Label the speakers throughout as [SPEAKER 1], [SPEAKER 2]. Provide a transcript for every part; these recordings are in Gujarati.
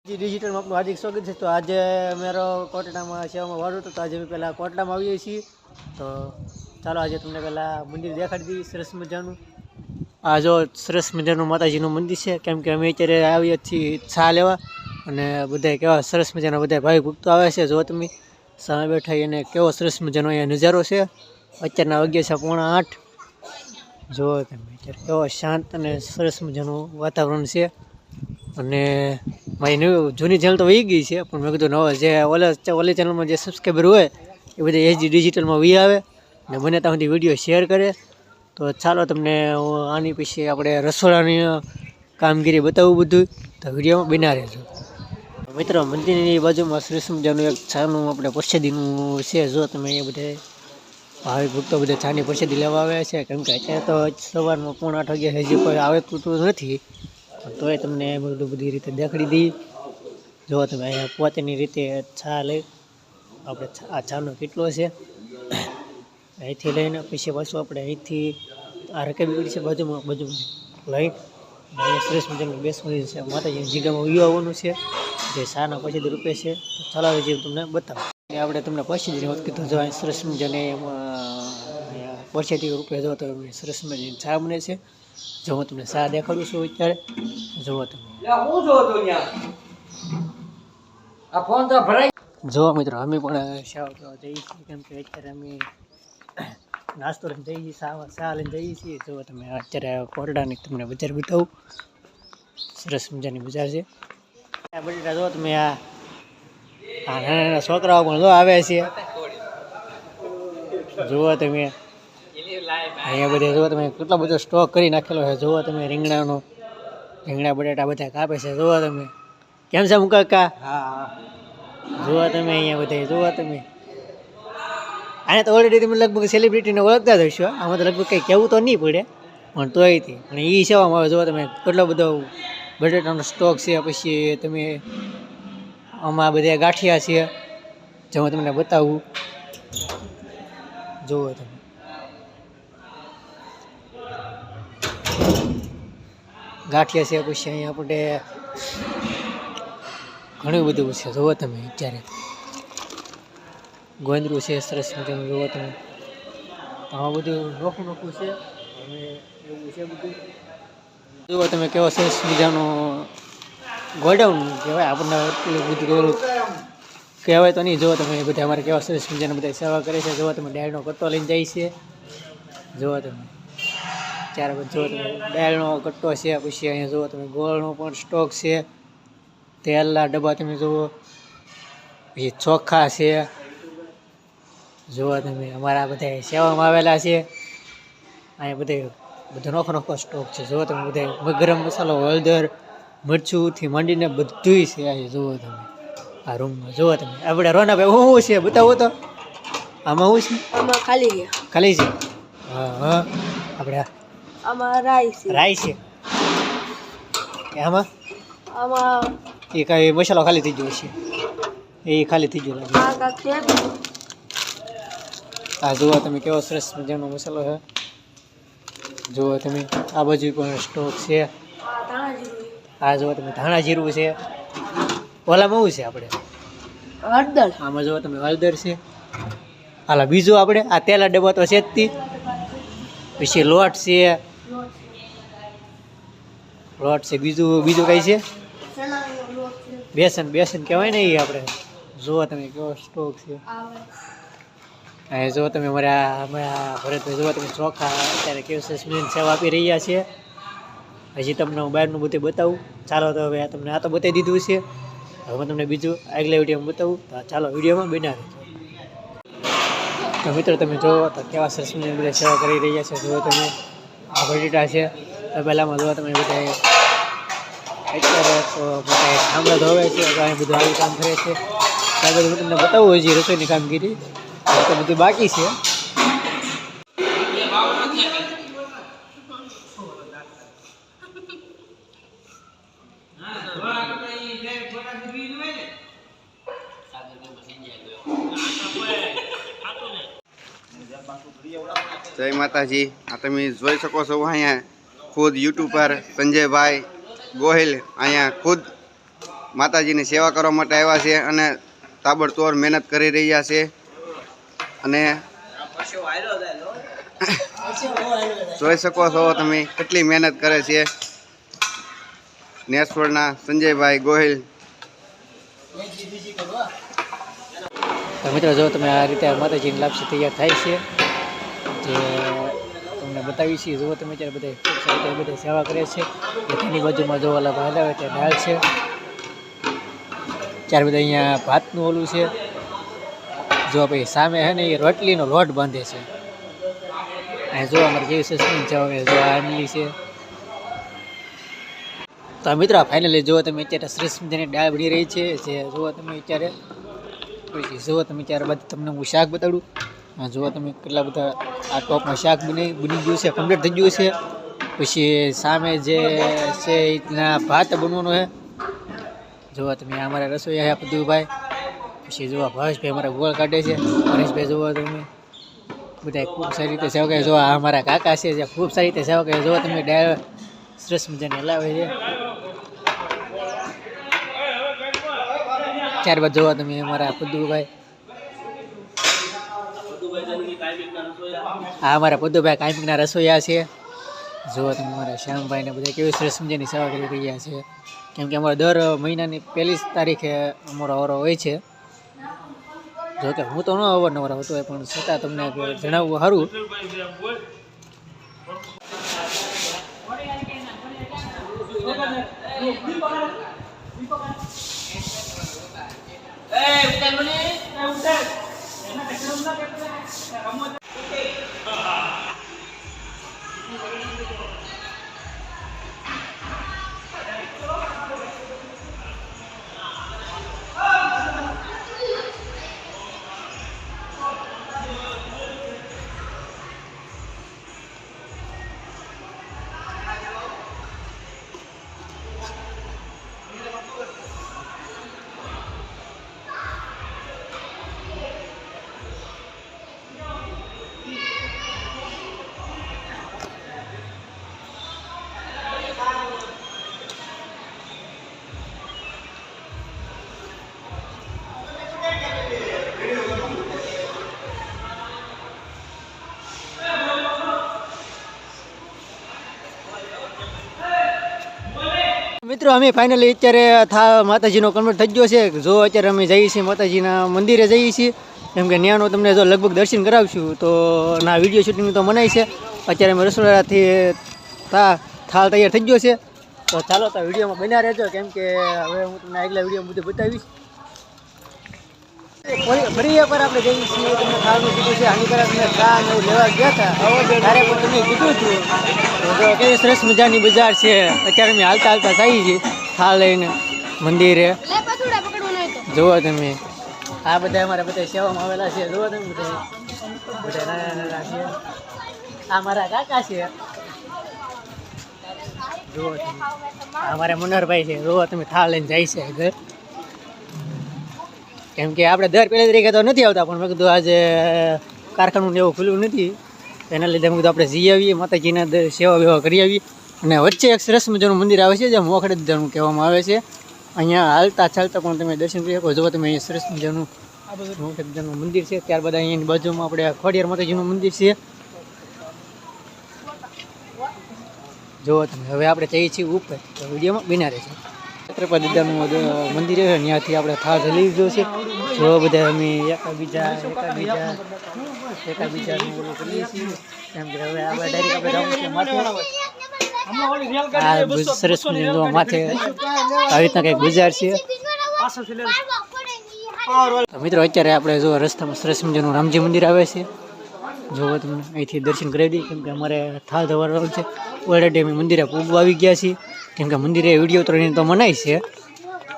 [SPEAKER 1] जी डिजिटल में आपનું हार्दिक स्वागत है। तो आज मेरा कोटड़ा में सेवा में वारो तो आज पहला कोटड़ा में आવીએ છીએ। तो ચાલો આજે તમને પહેલા મંદિર દેખાડી દઈએ સરસ મજાનું। આ જો સરસ મજાનું માતાજીનું મંદિર છે, કેમ કે અમે અત્યારે આવીએ છીએ છા લેવા અને બધા કેવા સરસ મજાના બધા ભાઈ ભક્તો આવે છે। જો તમે સામે બેઠા અને કેવો સરસ મજાનો અહીંયા નજારો છે। અત્યારના વાગ્યા છે 7:45। જો તમે અત્યારે કેવો શાંત અને સરસ મજાનું વાતાવરણ છે। અને મારી જૂની ચેનલ તો વહી ગઈ છે, પણ મેં કીધું નવા જે ઓલી ચેનલમાં જે સબસ્ક્રાઈબર હોય એ બધા એચડી ડિજિટલમાં વી આવે ને બને ત્યાં સુધી વિડીયો શેર કરે। તો ચાલો તમને આની પછી આપણે રસોડાની કામગીરી બતાવું બધું, તો વિડીયોમાં બના રહેજો મિત્રો। મંદિરની બાજુમાં સરસ મજાનું એક ચાનું આપણે પ્રસાદીનું છે। જો તમે એ બધા ભાવિક ભક્તો બધા ચાની પ્રસાદી લેવા આવ્યા છે, કેમ કે અત્યારે તો સવારમાં 7:45 વાગ્યા હજી કોઈ આવે તૂટતું નથી, તોય તમને બધું બધી રીતે દેખાડી દઈએ। જો તમે અહીંયા પોતાની રીતે ચા લઈ આપણે આ ચાનો કેટલો છે અહીંથી લઈને પછી પાછું આપણે અહીંથી આ રકાબી પડી છે બાજુમાં લઈ અહીંયા સરસ મજાનું બેસવાનું છે। માતાજીની જગ્યામાં આવવાનું છે જે ચાના પ્રસાદી રૂપે છે। તો ચાલો જે તમને બતાવો આપણે તમને પ્રસાદીની વાત કીધું। જો અહીં સરસ મજાને પ્રસાદી રૂપે જો તો સરસ મજાની ચા બને છે। જો હું તમને ચા દેખાડું છું અત્યારે જુઓ તમે। જો મિત્રો અમે પણ ચા પીવા જઈએ છીએ, કેમ કે અત્યારે અમે નાસ્તો લઈને જઈએ છીએ, ચા લઈને જઈએ છીએ। જો તમે અત્યારે કોરડાની તમને બજાર બતાવું, સરસ મજાની બજાર છે। આ બટેટા જો તમે આ નાના નાના છોકરાઓ પણ જો આવે છે। જુઓ તમે અહીંયા બધે જુઓ તમે કેટલો બધો સ્ટોક કરી નાખેલો છે। જુઓ તમે રીંગણા બટાટા બધા કાપે છે। જુઓ તમે કેમ છે મુકાકા? જુઓ તમે અહીંયા બધા જુઓ તમે આને તો ઓલરેડી તમે લગભગ સેલિબ્રિટીને ઓળખતા જ હશો। આમાં તો લગભગ કંઈ કહેવું તો નહીં પડે, પણ તોય તે પણ એ સેવામાં આવે। જુઓ તમે કેટલો બધો બટાટાનો સ્ટોક છે। પછી તમે આમાં બધા ગાંઠિયા છે, જે હું તમને બતાવું। જુઓ તમે ગાંઠિયા છે, પછી અહીંયા આપણે ઘણું બધું છે। જુઓ તમે અત્યારે ગોંદરું છે સરસ મજાનું। જુઓ તમે આમાં બધું નોખું છે હવે એવું છે બધું। જુઓ તમે કેવો સરસ મજાનો ગોડાઉન કહેવાય આપણને, એટલું બધું કહેવાય તો નહીં। જુઓ તમે બધા અમારે કેવા સરસ મજાને બધા સેવા કરે છે। જુઓ તમે ડાળનો કટ્ટો લઈને જાય છે। જુઓ તમે ત્યારબાદ જુઓ તમે દાળનો કટ્ટો છે, પછી અહીંયા જુઓ તમે ગોળનો પણ સ્ટોક છે, તેલના ડબ્બા તમે જુઓ, પછી ચોખા છે। જુઓ તમે અમારા બધા સેવામાં આવેલા છે। અહીંયા બધો નોખો સ્ટોક છે। જુઓ તમે બધા ગરમ મસાલો, હળદર, મરચુંથી માંડીને બધુંય છે અહીંયા। જુઓ તમે આ રૂમમાં જુઓ તમે આપણે રોનાભાઈ શું છે બતાવો તો, આમાં શું છે? આમાં ખાલી છે। હા આપણે આમાં રાઈ છે આમાં એ કાંઈ મસાલો ખાલી થઈ ગયો છે, એ ખાલી થઈ ગયો લાગે। આ જુઓ તમે કેવો સરસ મજાનો મસાલો છે। જુઓ તમે આ બાજુ પણ સ્ટોક છે। આ જુઓ તમે ધાણા જીરું છે। ઓલામાં શું છે આપણે હળદર, આમાં જુઓ તમે હળદર છે। હાલા બીજું આપણે આ તેલા ડબ્બા તો છે જ તી, પછી લોટ છે બીજું કઈ છે બેસન કહેવાય ને એ આપણે। જુઓ તમે કેવો સ્ટોક છે। હા જુઓ તમે અમારા ભરતભાઈ જુઓ તમે ચોખા અત્યારે કેવું સરસ સેવા આપી રહ્યા છે। હજી તમને હું બહારનું બધું બતાવું। ચાલો તો હવે તમને આ તો બતાવી દીધું છે, હવે હું તમને બીજું આગલા વિડીયોમાં બતાવું। તો ચાલો વિડીયોમાં બના રહેજો। તો મિત્રો તમે જુઓ તો કેવા સરસ બધા સેવા કરી રહ્યા છે। જુઓ તમે આ બટેટા છે, પહેલાંમાં જુઓ તમે બધા અત્યારે તો બધા ઠામડા ધોવે છે, અહીં બધું આવી કામ કરે છે। ત્યાં બધું તમને બતાવું હજી રસોઈની કામગીરી તો બધું બાકી છે।
[SPEAKER 2] જય માતાજી। આ તમે જોઈ શકો છો અહીંયા ખુદ યુટ્યુબર સંજયભાઈ ગોહિલ અહીંયા ખુદ માતાજીની સેવા કરવા માટે આવ્યા છે અને તાબડતોડ મહેનત કરી રહ્યા છે. અને જોઈ શકો છો તમે કેટલી મહેનત કરે છે નેસવડના સંજયભાઈ ગોહિલ.
[SPEAKER 1] તો મિત્રો જો તમે આ રીતે માતાજીની લાપસી તૈયાર થાય છે જે તમને બતાવી છે. જુઓ તમે અત્યારે બધા સેવા કરે છે. તેની બાજુમાં જો ઓલા ભાઈ આવે ત્યાં દાળ છે. ત્યાર બધા અહીંયા ભાતનું ઓલું છે. જો ભાઈ સામે છે ને એ રોટલીનો લોટ બાંધે છે. અને જો અમારે કેવી સસ્તી જો આ આમલી છે. તો મિત્રો ફાઇનલી જુઓ તમે અત્યારે સરસ મજાની દાળ બની રહી છે. જે જુઓ તમે અત્યારે પછી જુઓ તમે ત્યારબાદ તમને હું શાક બતાડું. જુઓ તમે કેટલા બધા આ ટોપમાં શાક બની ગયું છે, કમ્પ્લીટ થઈ ગયું છે. પછી સામે જે છે એટલા ભાત બનવાનો છે. જુઓ તમે અમારા રસોઈયા છે પદુભાઈ. પછી જુઓ ભાવેશભાઈ અમારા ગોળ કાઢે છે. પરેશભાઈ જુઓ તમે બધા ખૂબ સારી રીતે સેવા કરે. જો આ અમારા કાકા છે જે ખૂબ સારી રીતે સેવા કરે. જુઓ તમે ડાળ સરસ મજાને હલાવે છે. ત્યારબાદ જોવા તમે અમારા પદુભાઈ, આ અમારા પદુભાઈ કાયમિકના રસોઈયા છે. જુઓ તમે અમારા શ્યામભાઈને બધા કેવી સરસ મજાની સેવા કરી રહ્યા છે. કેમ કે અમારા દર મહિનાની 1 તારીખે અમારો ઓરો હોય છે. જો કે હું તો ન અવારનવાર હોતો હોય પણ છતાં તમને જણાવવું સારું. મિત્રો અમે ફાઇનલી અત્યારે માતાજીનો કન્વર્ટ થઈ ગયો છે. જો અત્યારે અમે જઈએ છીએ માતાજીના મંદિરે જઈએ છીએ. કેમ કે ત્યાંનો તમને જો લગભગ દર્શન કરાવશું તો ના વિડીયો શૂટિંગ તો મનાય છે. અત્યારે અમે રસોડાથી થાળ તૈયાર થઈ ગયો છે. તો ચાલો તો વિડીયોમાં બન્યા રહેજો. કેમ કે હવે હું તમને આગલા વિડીયો બધું બતાવીશ. ફરી એકવાર આપણે જઈએ છીએ. તમને થાળનું કીધું છે હાનિકારક મેં ચા ને એવું લેવા ગયા હતા ત્યારે પણ તમે કીધું હતું. તો કેવી સરસ મજાની બજાર છે. અત્યારે અમે હાલતા જઈએ છીએ થાળ લઈને મંદિરે. જુઓ તમે આ બધા અમારા બધા સેવામાં આવેલા છે. જુઓ તમે બધા નાના છે. આ મારા કાકા છે. જુઓ તમે અમારા મુનરભાઈ છે. જુઓ તમે થાળ લઈને જાય છે ઘર. કેમ કે આપણે દર પહેલી તરીકે તો નથી આવતા પણ મેં કીધું આજે કારખાનું ને એવું ખુલ્લું નથી એના લીધે મેં કીધું આપણે જઈ આવીએ માતાજીના સેવા વેવા કરી આવીએ. અને વચ્ચે એક સરસ મજાનું મંદિર આવે છે જે મોખડેદાનું કહેવામાં આવે છે. અહીંયા હાલતા ચાલતા પણ તમે દર્શન કરી શકો. જો તમે અહીંયા સરસ મજાનું મોખડેદાનું મંદિર છે. ત્યારબાદ અહીંયાની બાજુમાં આપણે ખોડિયાર માતાજીનું મંદિર છે. જુઓ તમે હવે આપણે જઈએ છીએ ઉપર. તો વિડીયોમાં બિના રહે છે. છત્રપતિ દાદાનું મંદિર છે ત્યાંથી આપણે થાળ લઈ લીધો છે. જો બધા અમે એકાબીજાનું ઓલું કરીએ છીએ. કેમ કે હવે આપણે ડાયરેક્ટ આપણે જવું છે માથે. આ સરસ મજાનું માથે આવી રીતના કંઈક બજાર છે. મિત્રો અત્યારે આપણે જો રસ્તામાં સરસ મજાનું રામજી મંદિર આવે છે. જો તમને અહીંથી દર્શન કરાવી દઈએ. કેમ કે અમારે થાળ ધરવાનું છે. ઓલરેડી અમે મંદિરે પૂગવા આવી ગયા છીએ. કેમ કે મંદિરે વિડીયો ઉતરવાની તો મનાય છે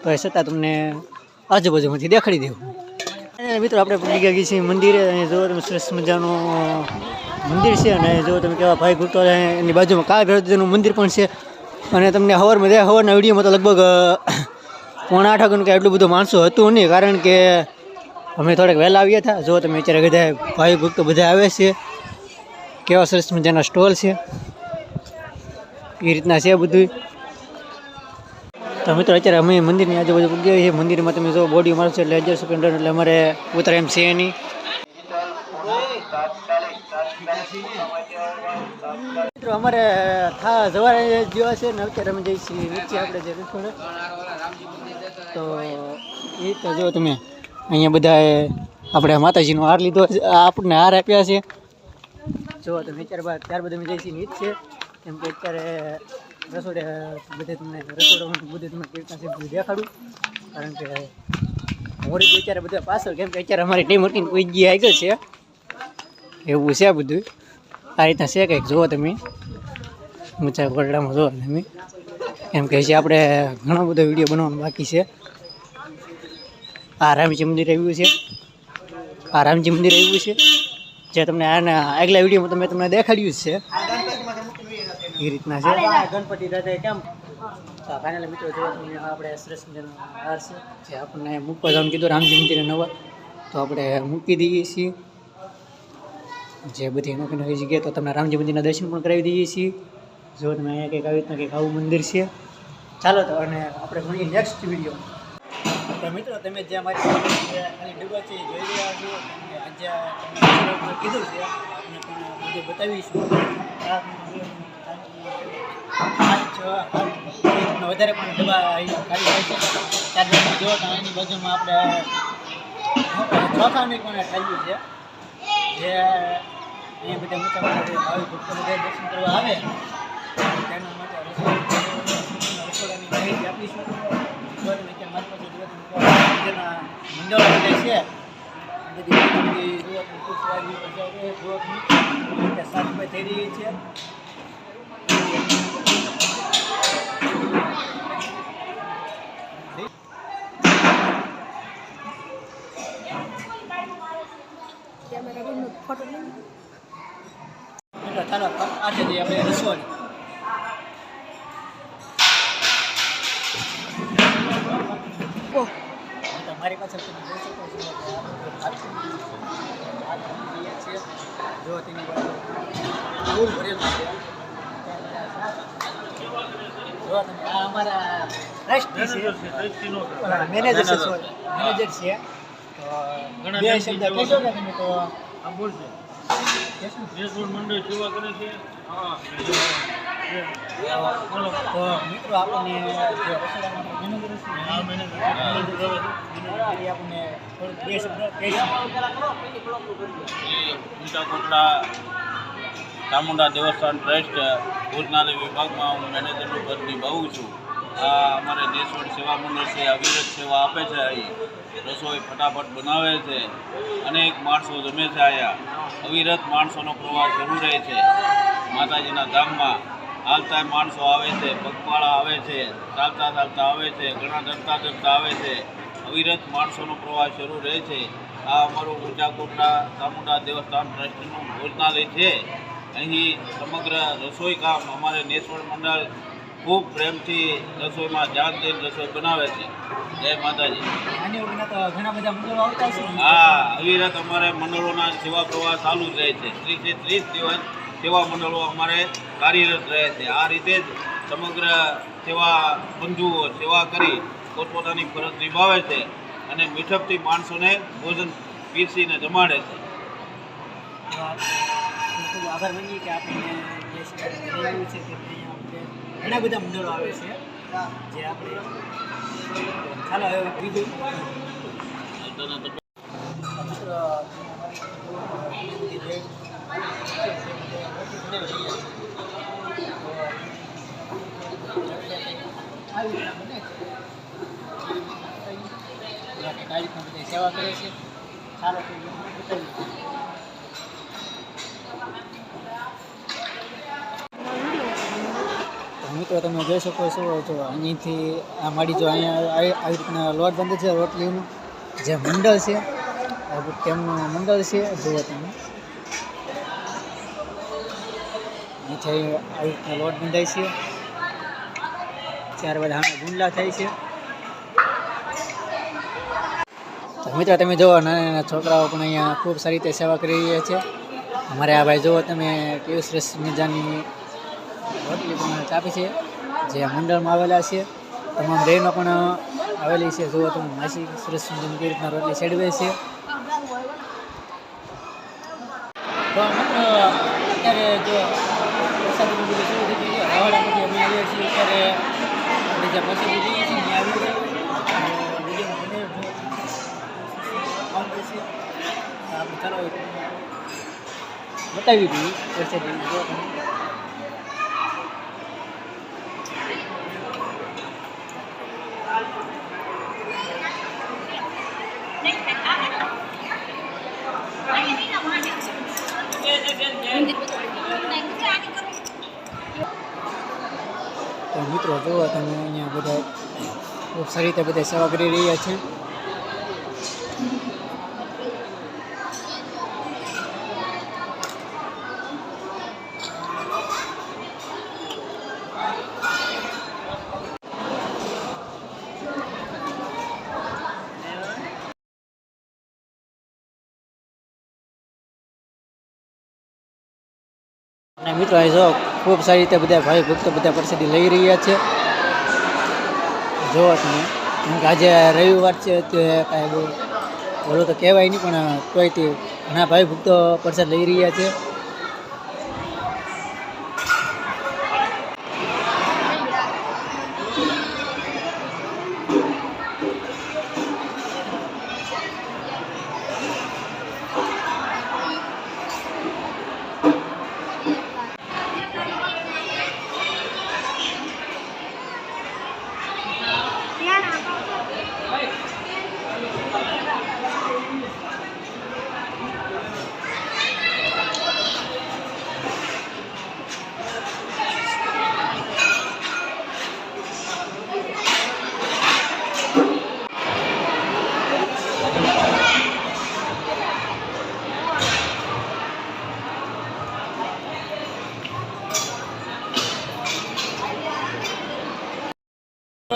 [SPEAKER 1] તો એ છતાં તમને આજુબાજુમાંથી દેખાડી દેવું. મિત્રો આપણે પૂગી ગયા છીએ મંદિરે. અને જો તમે સરસ મજાનું મંદિર છે. અને જો તમે કેવા ભાઈ ગુપ્તો એની બાજુમાં કાળ ભૈરવનું મંદિર પણ છે. અને તમને સવારના વિડીયોમાં તો લગભગ 7:45 વાગ્યાનું કાંઈ એટલું બધું માણસો હતું નહીં કારણ કે અમે થોડાક વહેલા આવ્યા હતા. જો તમે અત્યારે બધા ભાઈ ભક્તો બધા આવે છે. કેવા સરસ મજાના સ્ટોલ છે એ રીતના છે બધું. તો મિત્રો અત્યારે અમે મંદિરની આજુબાજુ પૂગ્યા છીએ. મંદિરમાં તમે જો બોડી મારશો એટલે 1000 સેકન્ડ એટલે અમારે ઉતરે એમ છે નહીં. મિત્રો અમારે જવારે જેવા છે ને અત્યારે અમે જઈએ છીએ નીચે આપણે જે રસોડે. તો એ તો જો તમે અહીંયા બધા આપણે માતાજીનો હાર લીધો, આપણને હાર આપ્યા છે. જો તમે ત્યારબાદ અમે જઈએ છીએ નીચે, કેમ કે અત્યારે રસોડે બધે તમને રસોડામાં બધે તમને કીર્તન છે બધું દેખાડું. કારણ કે મોડી અત્યારે બધા પાછળ, કેમ કે અત્યારે અમારી ટીમ ઉઠીને કોઈ ગઈ આગળ છે એવું છે બધું. આ રીતના છે કંઈક જુઓ તમે ઊંચા ગોરડામાં જુઓ તમે. એમ કહે છે આપણે ઘણો બધો વિડીયો બનાવવાનો બાકી છે. આ રામજી મંદિર આવ્યું છે, આ રામજી મંદિર આવ્યું છે જે તમને આના આગલા વિડીયોમાં તમે તમને દેખાડ્યું જ છે. એ રીતના છે ગણપતિ દાદા કેમ. ફાઇનલ મિત્રો જો તમને આપણે સરસ મજાનો હાર છે જે આપણને મૂકવા જવાનું કીધું રામજી મંદિરે નવા, તો આપણે મૂકી દઈએ છીએ. જે બધી નવી નવી જગ્યાએ તો તમને રામજી મંદિરના દર્શન પણ કરાવી દઈએ છીએ. જો તમે અહીંયા કંઈક આવી રીતના કંઈક આવું મંદિર છે. ચાલો તો અને આપણે મળીએ નેક્સ્ટ વિડીયો. તો મિત્રો તમે જે અમારી ખાલી ડબ્બા છે એ જોઈ રહ્યા છો, અને આજે તમને કીધું છે આપણે તમને બધું બતાવીશું. વધારે પણ ડબ્બા કાઢી હોય છે. ત્યારબાદ જો તો એની બાજુમાં આપણે ચોખાની પણ ખાલી છે, જે અહીંયા બધા મોટા મોટા ભાવિ ભક્તો બધા દર્શન કરવા આવે તેના માટે રસોડાની માહિતી આપીશું. જો તમે અત્યારે મારી પાસે મંદિરના મંડળો બધા છે, બધી સાફ સફાઈ થઈ રહી છે. ચાલો આજે જઈએ આપણે રસોઈ. મારી પાસે તમે જોઈ શકો છો જો તેની ફૂલ ભરેલું છે. જો તમે આ અમારા મેનેજર છે, મેનેજર છે. તો બે શબ્દ કહેશો ને તમે તો બોલજો. મંડળ સેવા કરે છે. તો મિત્રો આપણને જે રસોડામાં મેનેજર આપણને થોડુંક બે શબ્દ કહીશું.
[SPEAKER 3] ઊંચા કોટડા ચામુંડા દેવસ્થાન ટ્રસ્ટ ભોજનાલય વિભાગમાં હું મેનેજરનું પદ નિભાવું છું. આ અમારે દેશવડ સેવા મંડળ છે, અવિરત સેવા આપે છે. અહીં રસોઈ ફટાફટ બનાવે છે, અનેક માણસો જમે છે. અહીંયા અવિરત માણસોનો પ્રવાહ શરૂ રહે છે. માતાજીના ધામમાં હાલતા માણસો આવે છે, પગપાળા આવે છે, ચાલતા ચાલતા આવે છે, ઘણા ડરતા ડરતા આવે છે. અવિરત માણસોનો પ્રવાહ શરૂ રહે છે. આ અમારું ઊંચા કોટડા ચામુંડા દેવસ્થાન ટ્રસ્ટનું ભોજનાલય છે. અહીં સમગ્ર રસોઈ કામ અમારે નેસવડ મંડળ ખૂબ પ્રેમથી રસોઈમાં ધ્યાન દઈને રસોઈ બનાવે છે. જય માતાજી.
[SPEAKER 1] ઘણા બધા મંડળો આવતા છે.
[SPEAKER 3] હા, અવિરત અમારે મંડળોના સેવા પ્રવાહ ચાલુ જ રહે છે. 30 દિવસ સેવા મંડળો અમારે કાર્યરત રહે છે. આ રીતે જ સમગ્ર સેવા બંધુઓ સેવા કરી પોતપોતાની ફરજ નિભાવે છે અને મીઠપથી માણસોને ભોજન પીરસીને જમાડે છે.
[SPEAKER 1] ખૂબ આભાર માનીએ કે આપણને જે આવ્યું છે કે ઘણા બધા મંડળો આવે છે જે આપણે. ચાલો હવે બીજું સેવા કરે છે. ચાલો મિત્રો તમે જોઈ શકો છો જો અહીંથી આ મારી જો અહીંયા આવી રીતના લોટ બંધ છે રોટલીનું જે મંડળ છે તેમનું મંડળ છે. જુઓ તમે અહીંથી આવી રીતના લોટ બંધાય છે. ત્યારબાદ આમાં ગુંડલા થાય છે. તો મિત્રો તમે જુઓ નાના નાના છોકરાઓ પણ અહીંયા ખૂબ સારી રીતે સેવા કરી રહ્યા છે. અમારે આ ભાઈ જુઓ તમે કેવી સરસ મજાની રોટલી પણ આપે છે જે મંડળમાં આવેલા છે. તમામ બહેનો પણ આવેલી છે. જુઓ તમે માસી સરસ મજાની કઈ રીતના રોટલી સેડવે છે. તો મિત્રો અત્યારે જો પ્રસાદીનું બધું શરૂ થઈ ગયું છે. રાવડામાંથી અમે આવ્યા છીએ અત્યારે આપણે જ્યાં પ્રસાદી લઈએ છીએ ત્યાં આવી ગયું આપણે ચાલો બતાવી દઈએ પ્રસાદી જો તમે. તો મિત્રો જુઓ તમે અહીંયા બધા ખૂબ સારી રીતે બધા સેવા કરી રહ્યા છે. અને મિત્રો અહીં જો ખૂબ સારી રીતે બધા ભાઈ ભક્તો બધા પ્રસાદી લઈ રહ્યા છે. જોવો તમે કેમ કે આજે રવિવાર છે તે કાંઈ બહુ બોલો તો કહેવાય નહીં પણ તોય તે ઘણા ભાઈ ભક્તો પ્રસાદ લઈ રહ્યા છે.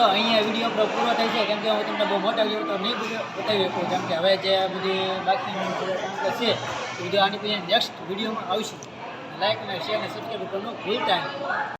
[SPEAKER 1] અહીંયા વિડીયો આપણો પૂરો થાય છે કેમ કે હું તમને બહુ મોટા વિડીયો તો નહીં બતાવી શકું કેમ કે હવે જે બધી બાકીનું જે કામકાજ છે એ બધું આની પછી નેક્સ્ટ વિડીયોમાં આવશે. લાઈક અને શેર અને સબસ્ક્રાઈબ કરવાનું ભૂલતા નહીં.